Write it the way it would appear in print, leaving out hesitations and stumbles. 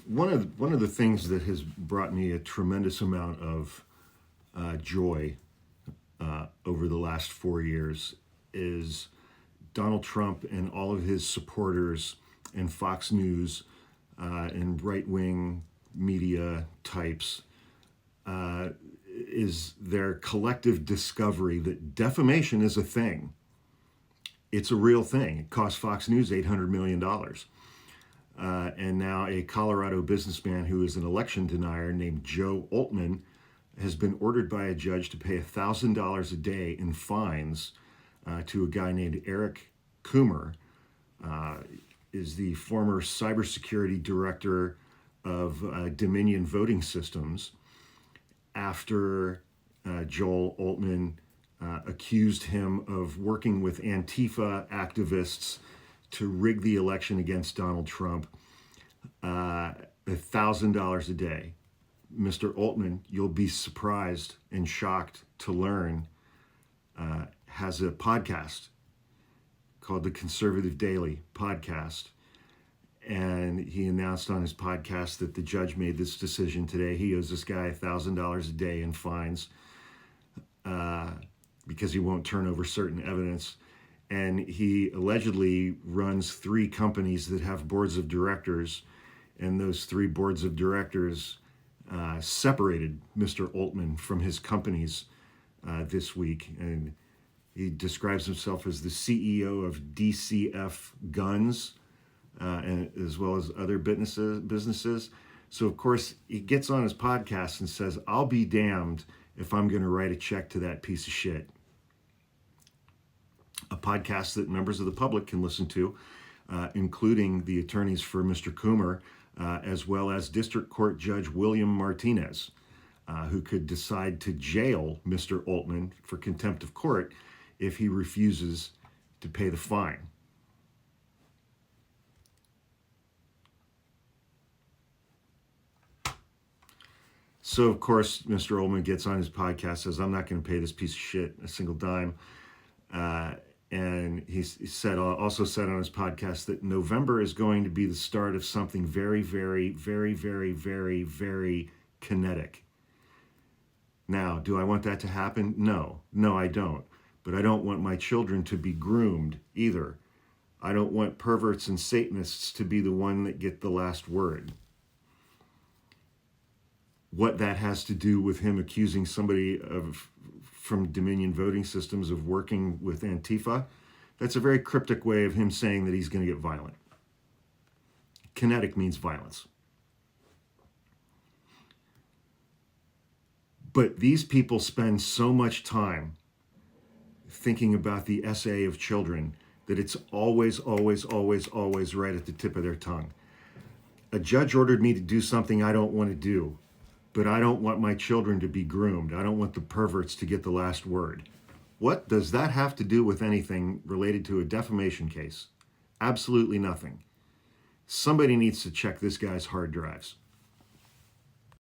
one of the things that has brought me a tremendous amount of joy over the last 4 years is Donald Trump and all of his supporters and Fox News and right-wing media types is their collective discovery that defamation is a thing. It's a real thing. It cost Fox News $800 million. And now a Colorado businessman who is an election denier named Joe Altman has been ordered by a judge to pay $1,000 a day in fines to a guy named Eric Coomer, is the former cybersecurity director of Dominion Voting Systems, after Joel Altman accused him of working with Antifa activists to rig the election against Donald Trump. $1,000 a day. Mr. Altman, you'll be surprised and shocked to learn, has a podcast called the Conservative Daily Podcast. And he announced on his podcast that the judge made this decision today. He owes this guy $1,000 a day in fines because he won't turn over certain evidence. And he allegedly runs 3 companies that have boards of directors, and those 3 boards of directors separated Mr. Altman from his companies this week. And he describes himself as the CEO of DCF Guns, and as well as other businesses. So, of course, he gets on his podcast and says, I'll be damned if I'm going to write a check to that piece of shit. A podcast that members of the public can listen to, including the attorneys for Mr. Coomer, as well as District Court Judge William Martinez, who could decide to jail Mr. Altman for contempt of court if he refuses to pay the fine. So, of course, Mr. Altman gets on his podcast, says, I'm not going to pay this piece of shit a single dime. And he also said on his podcast that November is going to be the start of something very, very, very, very, very, very kinetic. Now, do I want that to happen? No, I don't. But I don't want my children to be groomed either. I don't want perverts and Satanists to be the one that get the last word. What that has to do with him accusing somebody from Dominion Voting Systems of working with Antifa, that's a very cryptic way of him saying that he's going to get violent. Kinetic means violence. But these people spend so much time thinking about the SA of children that it's always, always, always, always right at the tip of their tongue. A judge ordered me to do something I don't want to do, but I don't want my children to be groomed. I don't want the perverts to get the last word. What does that have to do with anything related to a defamation case? Absolutely nothing. Somebody needs to check this guy's hard drives.